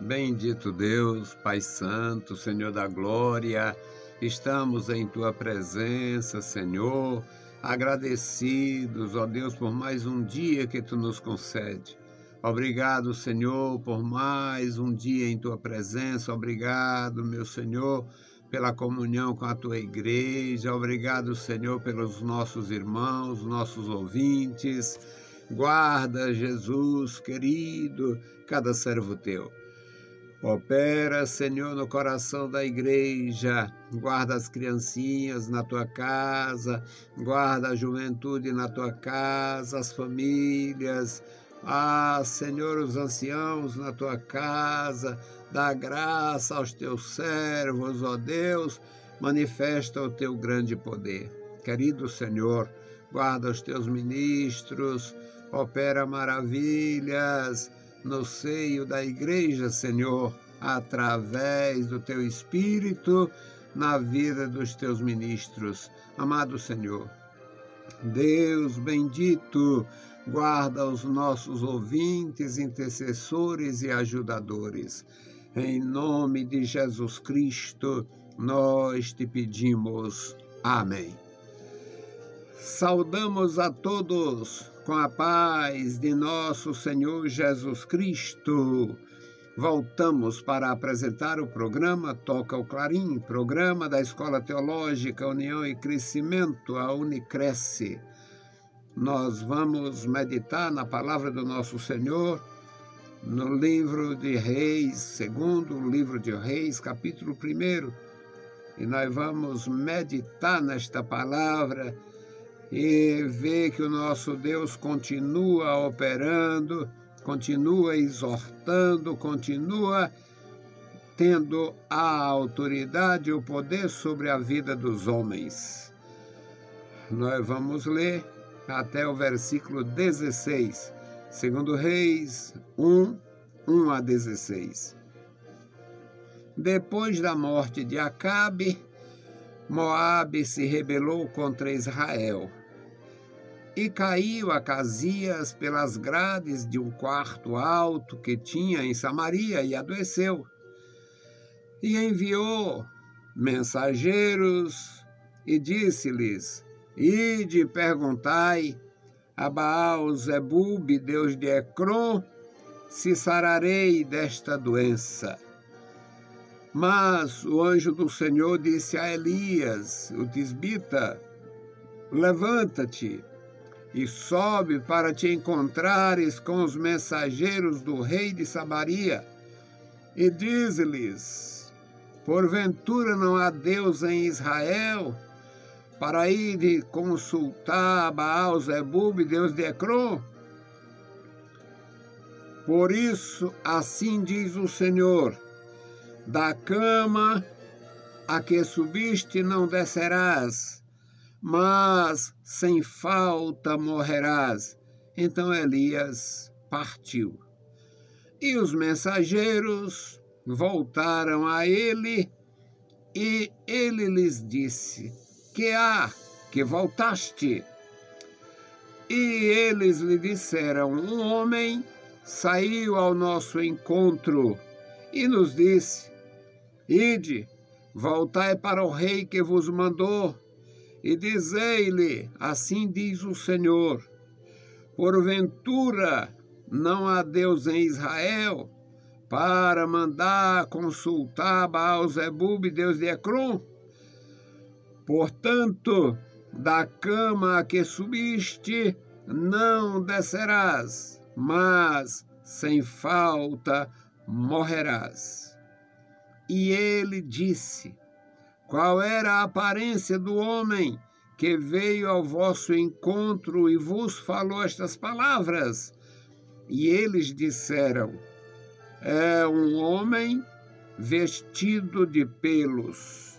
Bendito Deus, Pai Santo, Senhor da Glória, estamos em Tua presença, Senhor, agradecidos, ó Deus, por mais um dia que Tu nos concede. Obrigado, Senhor, por mais um dia em Tua presença. Obrigado, meu Senhor, pela comunhão com a Tua igreja. Obrigado, Senhor, pelos nossos irmãos, nossos ouvintes. Guarda, Jesus, querido, cada servo Teu. Opera, Senhor, no coração da igreja, guarda as criancinhas na Tua casa, guarda a juventude na Tua casa, as famílias, Senhor, os anciãos na Tua casa, dá graça aos Teus servos, ó Deus, manifesta o Teu grande poder. Querido Senhor, guarda os Teus ministros, opera maravilhas no seio da igreja, Senhor, através do Teu Espírito, na vida dos Teus ministros. Amado Senhor, Deus bendito, guarda os nossos ouvintes, intercessores e ajudadores. Em nome de Jesus Cristo, nós te pedimos. Amém. Saudamos a todos com a paz de nosso Senhor Jesus Cristo. Voltamos para apresentar o programa Toca o Clarim, programa da Escola Teológica União e Crescimento, a Unicresce. Nós vamos meditar na palavra do nosso Senhor, no livro de Reis, segundo livro de Reis, capítulo 1. E nós vamos meditar nesta palavra e ver que o nosso Deus continua operando, continua exortando, continua tendo a autoridade e o poder sobre a vida dos homens. Nós vamos ler até o versículo 16, segundo Reis 1 a 16. Depois da morte de Acabe, Moabe se rebelou contra Israel. E caiu Acasias pelas grades de um quarto alto que tinha em Samaria e adoeceu. E enviou mensageiros e disse-lhes: Ide, perguntai a Baal-zebub, deus de Ecrom, se sararei desta doença. Mas o anjo do Senhor disse a Elias, o tisbita: Levanta-te e sobe para te encontrares com os mensageiros do rei de Samaria, e diz-lhes: Porventura não há Deus em Israel, para ir consultar Baal-zebub, deus de Ecrom? Por isso, assim diz o Senhor: Da cama a que subiste não descerás, mas sem falta morrerás. Então Elias partiu. E os mensageiros voltaram a ele, e ele lhes disse: Que há que voltaste? E eles lhe disseram: Um homem saiu ao nosso encontro e nos disse: Ide, voltai para o rei que vos mandou, e dizei-lhe: Assim diz o Senhor: Porventura não há Deus em Israel, para mandar consultar Baal-zebub, deus de Ecrom? Portanto, da cama a que subiste não descerás, mas sem falta morrerás. E ele disse: Qual era a aparência do homem que veio ao vosso encontro e vos falou estas palavras? E eles disseram: É um homem vestido de pelos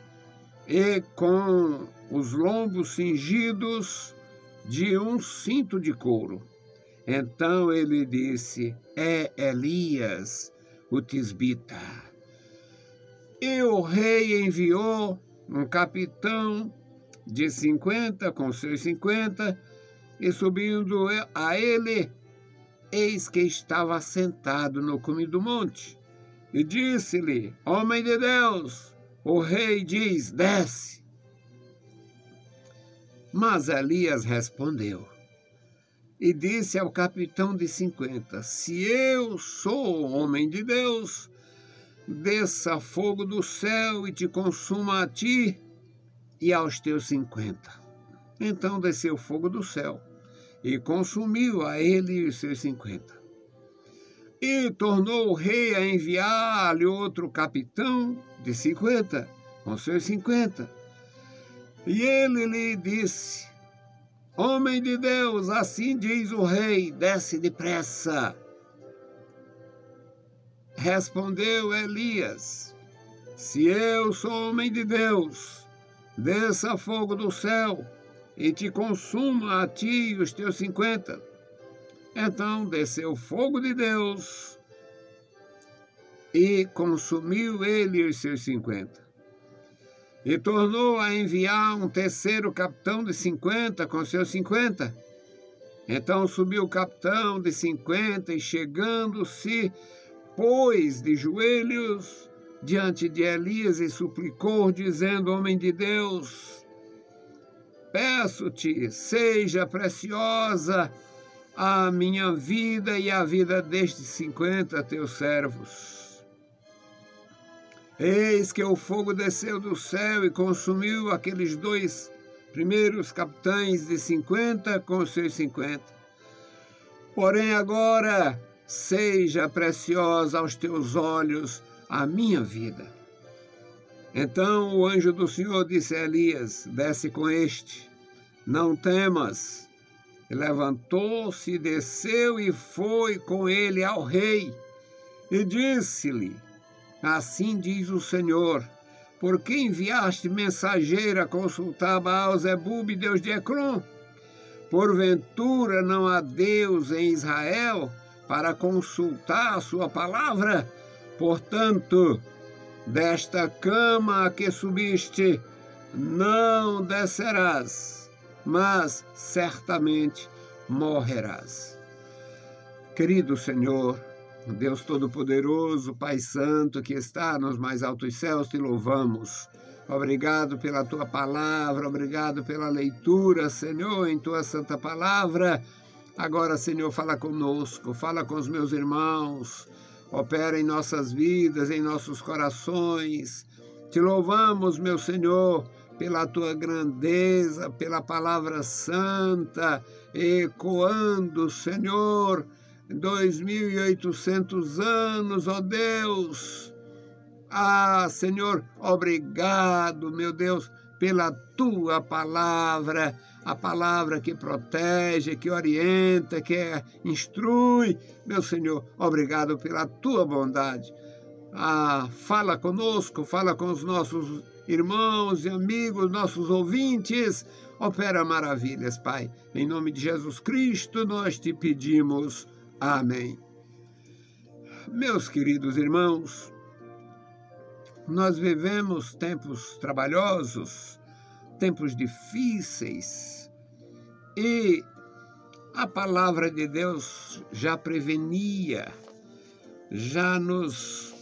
e com os lombos cingidos de um cinto de couro. Então ele disse: É Elias, o tisbita. E o rei enviou um capitão de 50 com seus 50, e subindo a ele, eis que estava sentado no cume do monte, E disse-lhe: homem de Deus, o rei diz: desce. Mas Elias respondeu e disse ao capitão de 50: se eu sou homem de Deus, desça fogo do céu e te consuma a ti e aos teus 50. Então desceu fogo do céu e consumiu a ele e os seus 50. E tornou o rei a enviar-lhe outro capitão de 50, com seus 50. E ele lhe disse: homem de Deus, assim diz o rei, desce depressa. Respondeu Elias: se eu sou homem de Deus, desça fogo do céu e te consuma a ti e os teus 50. Então desceu fogo de Deus e consumiu ele e os seus 50. E tornou a enviar um terceiro capitão de 50 com seus 50. Então subiu o capitão de 50 e chegando-se, pôs de joelhos diante de Elias e suplicou, dizendo: homem de Deus, peço-te, seja preciosa a minha vida e a vida destes 50 teus servos. Eis que o fogo desceu do céu e consumiu aqueles 2 primeiros capitães de 50 com os seus 50. Porém agora seja preciosa aos teus olhos a minha vida. Então o anjo do Senhor disse a Elias: desce com este, não temas. E levantou-se, desceu e foi com ele ao rei. E disse-lhe: assim diz o Senhor, por que enviaste mensageiro a consultar Baal-zebub, Deus de Ecrom? Porventura não há Deus em Israel para consultar a sua palavra? Portanto, desta cama a que subiste, não descerás, mas certamente morrerás. Querido Senhor, Deus Todo-Poderoso, Pai Santo, que está nos mais altos céus, te louvamos. Obrigado pela tua palavra, obrigado pela leitura, Senhor, em tua santa palavra. Agora, Senhor, fala conosco, fala com os meus irmãos, opera em nossas vidas, em nossos corações. Te louvamos, meu Senhor, pela tua grandeza, pela palavra santa, ecoando, Senhor, 2.800 anos, ó Deus. Ah, Senhor, obrigado, meu Deus, pela tua palavra, a palavra que protege, que orienta, que instrui. Meu Senhor, obrigado pela tua bondade. Ah, fala conosco, fala com os nossos irmãos e amigos, nossos ouvintes. Opera maravilhas, Pai. Em nome de Jesus Cristo, nós te pedimos. Amém. Meus queridos irmãos, nós vivemos tempos trabalhosos, tempos difíceis, e a palavra de Deus já prevenia, já nos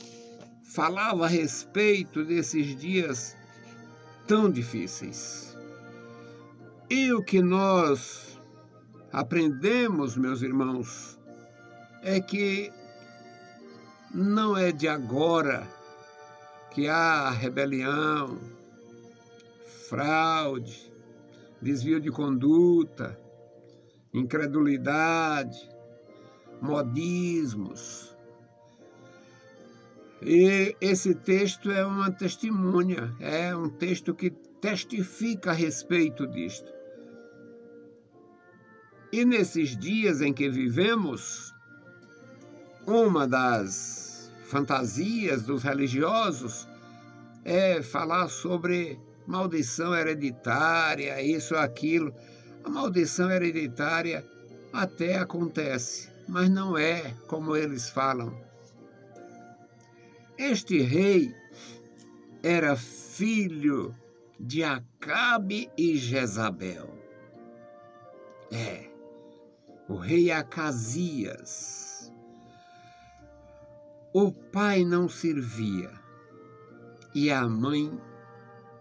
falava a respeito desses dias tão difíceis. E o que nós aprendemos, meus irmãos, é que não é de agora que há rebelião, fraude, desvio de conduta, incredulidade, modismos. E esse texto é uma testemunha, é um texto que testifica a respeito disto. E nesses dias em que vivemos, uma das fantasias dos religiosos é falar sobre maldição hereditária, isso ou aquilo. A maldição hereditária até acontece, mas não é como eles falam. Este rei era filho de Acabe e Jezabel. O rei Acasias. O pai não servia e a mãe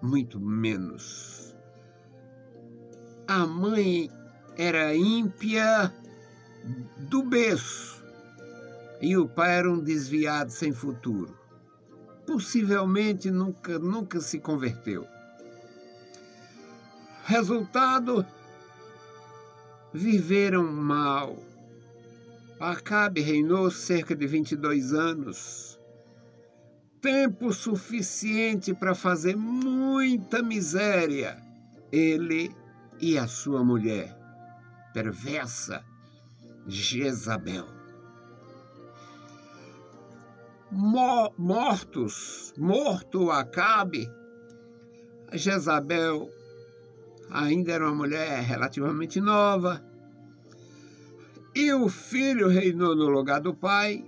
muito menos. A mãe era ímpia do berço e o pai era um desviado sem futuro. Possivelmente nunca se converteu. Resultado, viveram mal. Acabe reinou cerca de 22 anos, tempo suficiente para fazer muita miséria, ele e a sua mulher, perversa, Jezabel. Morto Acabe, Jezabel ainda era uma mulher relativamente nova, e o filho reinou no lugar do pai,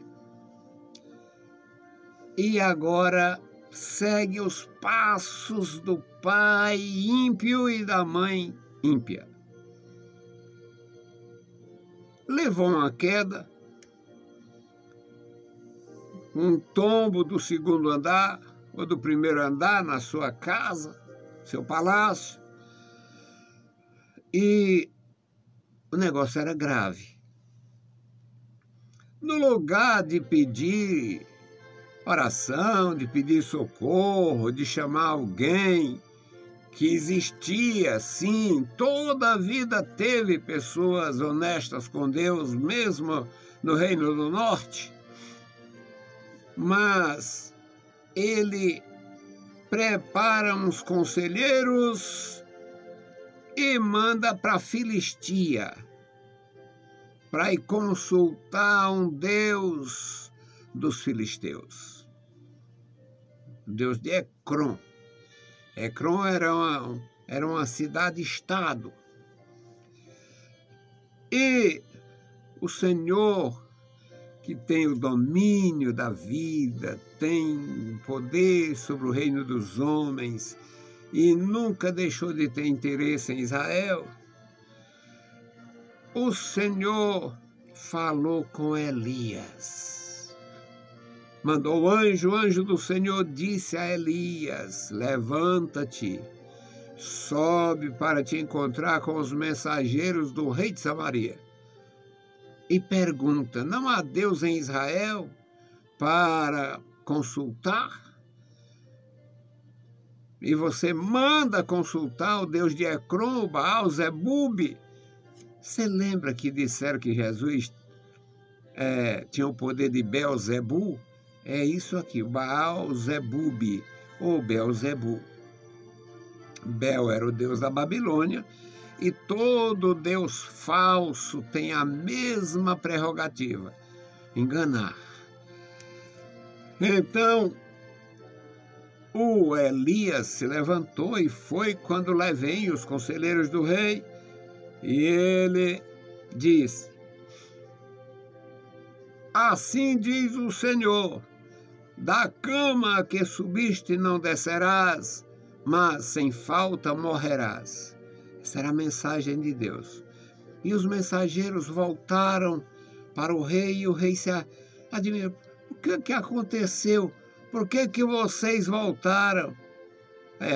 e agora segue os passos do pai ímpio e da mãe ímpia. Levou uma queda, um tombo do segundo andar, ou do primeiro andar na sua casa, seu palácio, e o negócio era grave. No lugar de pedir oração, de pedir socorro, de chamar alguém que existia, sim, toda a vida teve pessoas honestas com Deus, mesmo no Reino do Norte, mas ele prepara uns conselheiros e manda para a Filistia, para ir consultar um deus dos filisteus, o deus de Ecrom. Ecrom era uma cidade-estado. E o Senhor, que tem o domínio da vida, tem poder sobre o reino dos homens e nunca deixou de ter interesse em Israel, o Senhor falou com Elias. Mandou o anjo do Senhor disse a Elias: levanta-te, sobe para te encontrar com os mensageiros do rei de Samaria. E pergunta: não há Deus em Israel para consultar? E você manda consultar o Deus de Ecrom, Baal, Zebub. Você lembra que disseram que Jesus tinha o poder de Beelzebu? É isso aqui, Baal Zebub, ou Beelzebu. Bel era o deus da Babilônia, e todo deus falso tem a mesma prerrogativa: enganar. Então, o Elias se levantou e foi quando lá vêm os conselheiros do rei, e ele diz: assim diz o Senhor, da cama a que subiste não descerás, mas sem falta morrerás. Essa era a mensagem de Deus. E os mensageiros voltaram para o rei, e o rei se admirou. O que aconteceu? Por que vocês voltaram?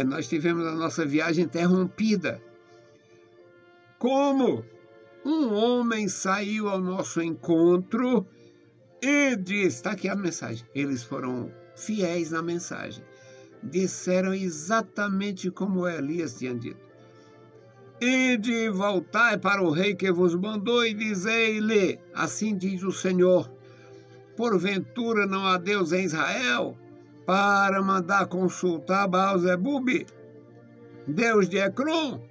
Nós tivemos a nossa viagem interrompida. Como? Um homem saiu ao nosso encontro e disse, está aqui a mensagem. Eles foram fiéis na mensagem. Disseram exatamente como Elias tinha dito. E de voltai para o rei que vos mandou e dizei-lhe, assim diz o Senhor, porventura não há Deus em Israel para mandar consultar Baal-Zebub, Deus de Ecrom?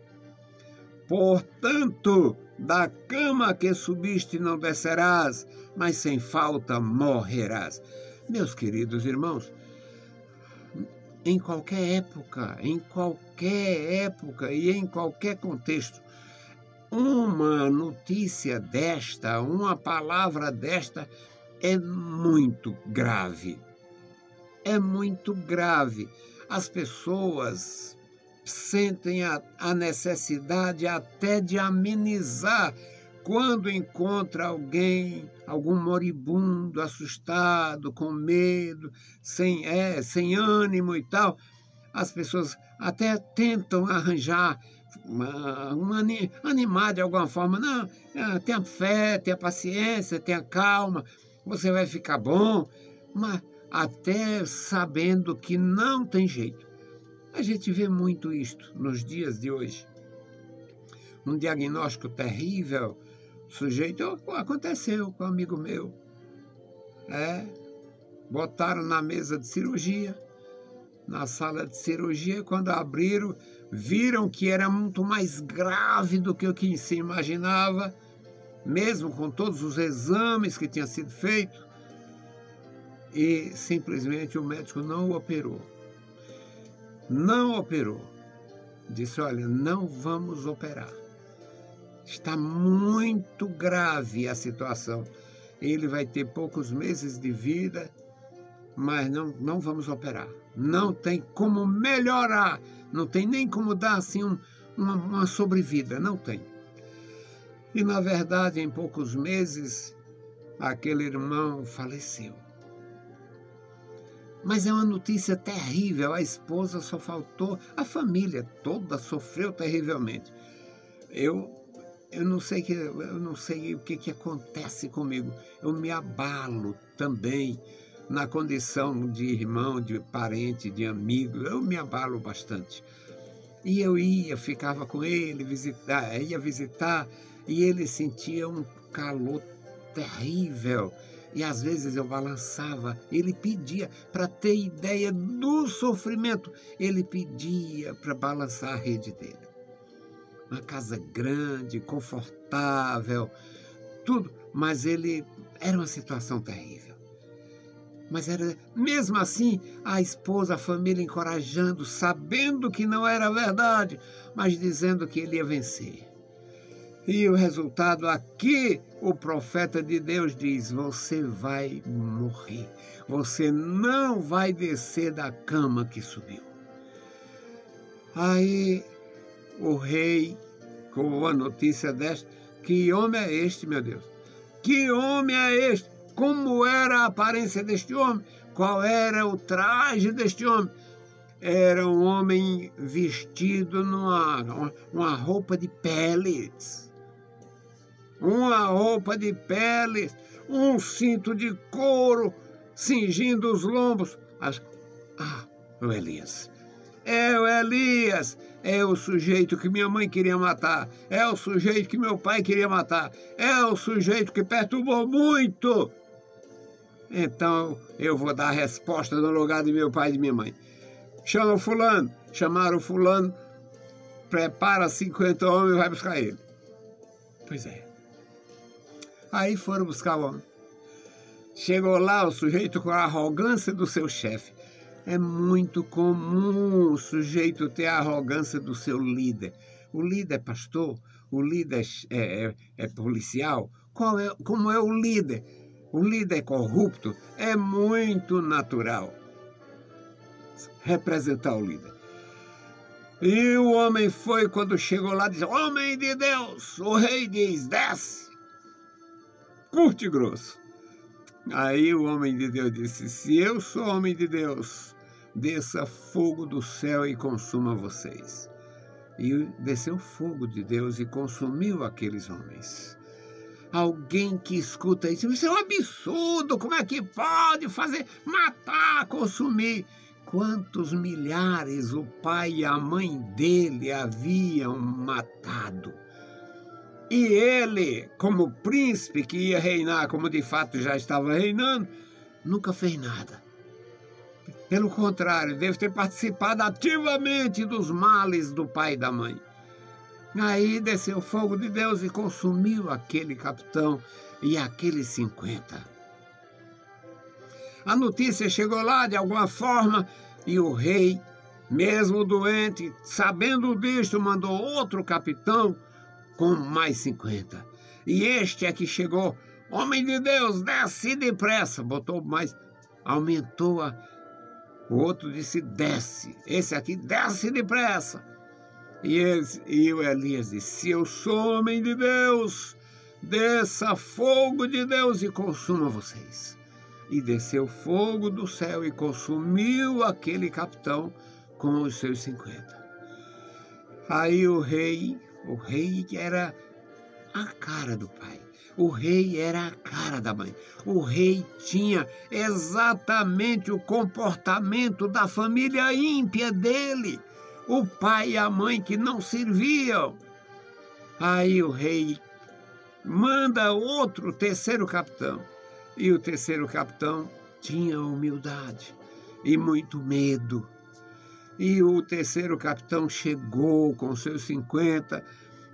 Portanto, da cama que subiste não descerás, mas sem falta morrerás. Meus queridos irmãos, em qualquer época e em qualquer contexto, uma notícia desta, uma palavra desta é muito grave. É muito grave. As pessoas sentem a necessidade até de amenizar quando encontra alguém, algum moribundo, assustado, com medo, sem ânimo e tal, as pessoas até tentam arranjar animar de alguma forma. Não, tenha fé, tenha paciência, tenha calma, você vai ficar bom, mas até sabendo que não tem jeito. A gente vê muito isto nos dias de hoje. Um diagnóstico terrível, sujeito, aconteceu com um amigo meu. Botaram na mesa de cirurgia, na sala de cirurgia, quando abriram, viram que era muito mais grave do que o que se imaginava, mesmo com todos os exames que tinham sido feitos, e simplesmente o médico não o operou. Não operou. Disse, olha, não vamos operar. Está muito grave a situação. Ele vai ter poucos meses de vida, mas não vamos operar. Não tem como melhorar, não tem nem como dar assim uma sobrevida, não tem. E, na verdade, em poucos meses, aquele irmão faleceu. Mas é uma notícia terrível, a esposa só faltou, a família toda sofreu terrivelmente. Eu não sei o que acontece comigo, eu me abalo também na condição de irmão, de parente, de amigo, eu me abalo bastante. E eu ficava com ele, ia visitar, e ele sentia um calor terrível. E às vezes eu balançava, ele pedia, para ter ideia do sofrimento, ele pedia para balançar a rede dele. Uma casa grande, confortável, tudo, mas era uma situação terrível. Mas era, mesmo assim, a esposa, a família encorajando, sabendo que não era verdade, mas dizendo que ele ia vencer. E o resultado aqui, o profeta de Deus diz, você vai morrer, você não vai descer da cama que subiu. Aí o rei, com a notícia desta, que homem é este, meu Deus? Que homem é este? Como era a aparência deste homem? Qual era o traje deste homem? Era um homem vestido numa roupa de peles. Uma roupa de peles, um cinto de couro, cingindo os lombos. O Elias. É o Elias, é o sujeito que minha mãe queria matar, é o sujeito que meu pai queria matar, é o sujeito que perturbou muito. Então eu vou dar a resposta no lugar de meu pai e de minha mãe. Chama o fulano, chamaram o fulano, prepara 50 homens e vai buscar ele. Pois é. Aí foram buscar o homem. Chegou lá o sujeito com a arrogância do seu chefe. É muito comum o sujeito ter a arrogância do seu líder. O líder é pastor, o líder é policial. Como é o líder? O líder é corrupto. É muito natural representar o líder. E o homem foi, quando chegou lá, disse, homem de Deus, o rei diz, desce. Curto e grosso. Aí o homem de Deus disse, se eu sou homem de Deus, desça fogo do céu e consuma vocês. E desceu fogo de Deus e consumiu aqueles homens. Alguém que escuta isso é um absurdo, como é que pode fazer, matar, consumir? Quantos milhares o pai e a mãe dele haviam matado? E ele, como príncipe que ia reinar, como de fato já estava reinando, nunca fez nada. Pelo contrário, deve ter participado ativamente dos males do pai e da mãe. Aí desceu o fogo de Deus e consumiu aquele capitão e aqueles 50. A notícia chegou lá de alguma forma e o rei, mesmo doente, sabendo disto, mandou outro capitão com mais 50. E este é que chegou, homem de Deus, desce depressa. Botou mais, aumentou o outro disse, desce. Esse aqui, desce depressa. E o Elias disse, se eu sou homem de Deus, desça fogo de Deus e consuma vocês. E desceu fogo do céu e consumiu aquele capitão com os seus 50. Aí o rei era a cara do pai. O rei era a cara da mãe. O rei tinha exatamente o comportamento da família ímpia dele. O pai e a mãe que não serviam. Aí o rei manda terceiro capitão. E o terceiro capitão tinha humildade e muito medo. E o terceiro capitão chegou com seus 50,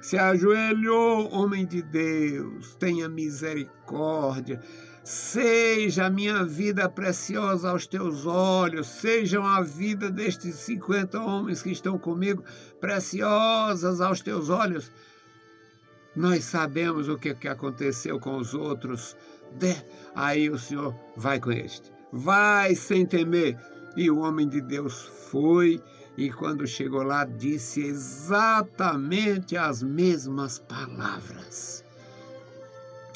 se ajoelhou: homem de Deus, tenha misericórdia, seja a minha vida preciosa aos teus olhos, sejam a vida destes 50 homens que estão comigo preciosas aos teus olhos. Nós sabemos o que aconteceu com os outros. Aí o Senhor vai com este, vai sem temer. E o homem de Deus foi, e quando chegou lá, disse exatamente as mesmas palavras.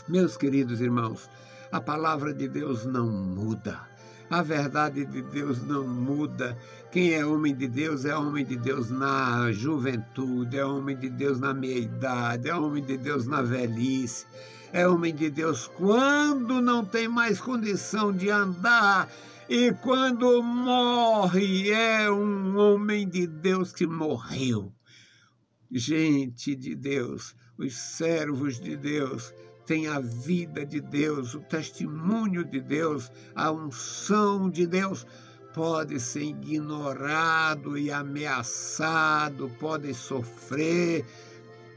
Meus queridos irmãos, a palavra de Deus não muda. A verdade de Deus não muda. Quem é homem de Deus é homem de Deus na juventude, é homem de Deus na meia-idade, é homem de Deus na velhice, é homem de Deus quando não tem mais condição de andar. E quando morre, é um homem de Deus que morreu. Gente de Deus, os servos de Deus têm a vida de Deus, o testemunho de Deus, a unção de Deus. Pode ser ignorado e ameaçado, pode sofrer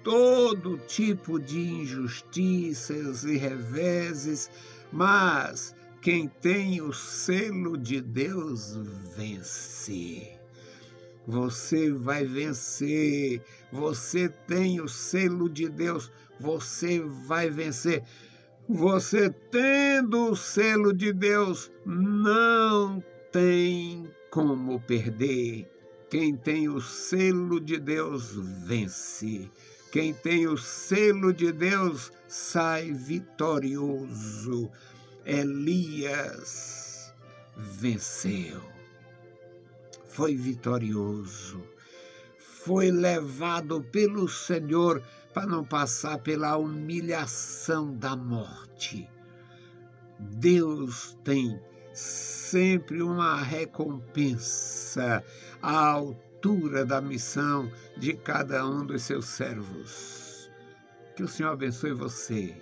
todo tipo de injustiças e reveses, mas quem tem o selo de Deus vence. Você vai vencer. Você tem o selo de Deus. Você vai vencer. Você tendo o selo de Deus, não tem como perder. Quem tem o selo de Deus vence. Quem tem o selo de Deus sai vitorioso. Elias venceu, foi vitorioso, foi levado pelo Senhor para não passar pela humilhação da morte. Deus tem sempre uma recompensa à altura da missão de cada um dos seus servos. Que o Senhor abençoe você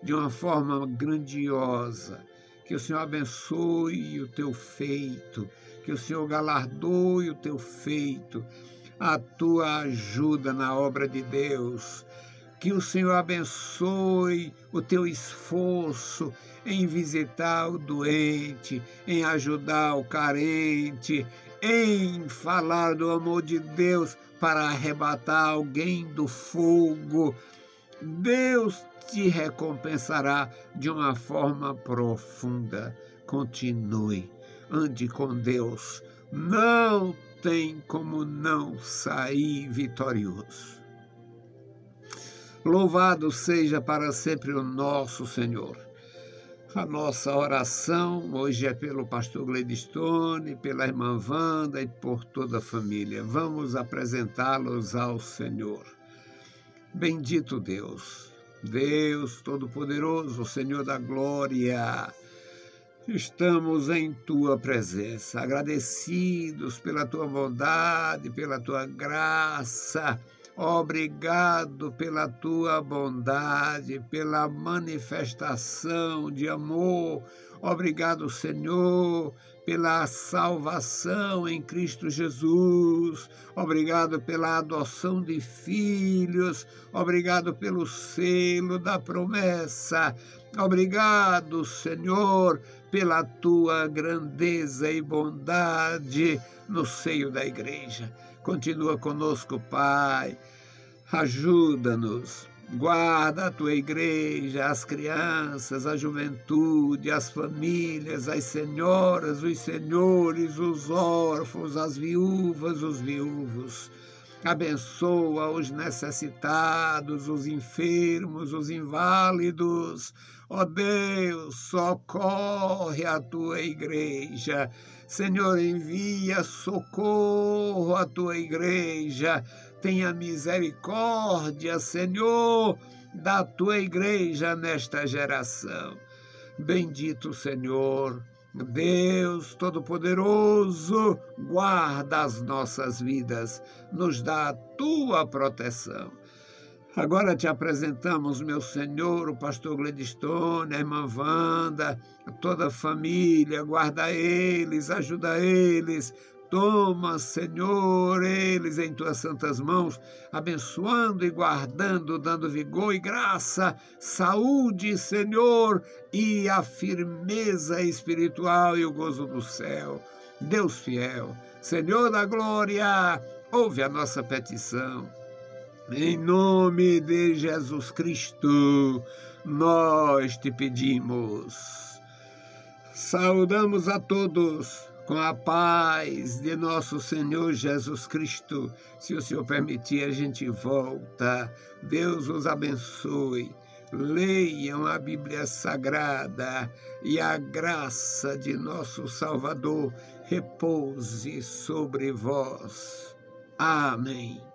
de uma forma grandiosa, que o Senhor abençoe o teu feito, que o Senhor galardoe o teu feito, a tua ajuda na obra de Deus, que o Senhor abençoe o teu esforço em visitar o doente, em ajudar o carente, em falar do amor de Deus para arrebatar alguém do fogo. Deus te recompensará de uma forma profunda. Continue, ande com Deus. Não tem como não sair vitorioso. Louvado seja para sempre o nosso Senhor. A nossa oração hoje é pelo pastor Gladstone, pela irmã Wanda e por toda a família. Vamos apresentá-los ao Senhor. Bendito Deus, Deus Todo-Poderoso, Senhor da Glória, estamos em Tua presença, agradecidos pela Tua bondade, pela Tua graça. Obrigado pela Tua bondade, pela manifestação de amor. Obrigado, Senhor, pela salvação em Cristo Jesus. Obrigado pela adoção de filhos. Obrigado pelo selo da promessa. Obrigado, Senhor, pela Tua grandeza e bondade no seio da igreja. Continua conosco, Pai. Ajuda-nos. Guarda a Tua igreja, as crianças, a juventude, as famílias, as senhoras, os senhores, os órfãos, as viúvas, os viúvos. Abençoa os necessitados, os enfermos, os inválidos. Ó Deus, socorre a tua igreja. Senhor, envia socorro à tua igreja. Tenha misericórdia, Senhor, da tua igreja nesta geração. Bendito Senhor, Deus Todo-Poderoso, guarda as nossas vidas, nos dá a tua proteção. Agora te apresentamos, meu Senhor, o pastor Gledstone, a irmã Wanda, toda a família, guarda eles, ajuda eles. Toma, Senhor, eles em tuas santas mãos, abençoando e guardando, dando vigor e graça, saúde, Senhor, e a firmeza espiritual e o gozo do céu. Deus fiel, Senhor da glória, ouve a nossa petição. Em nome de Jesus Cristo, nós te pedimos. Saudamos a todos com a paz de nosso Senhor Jesus Cristo. Se o Senhor permitir, a gente volta. Deus os abençoe. Leiam a Bíblia Sagrada e a graça de nosso Salvador repouse sobre vós. Amém.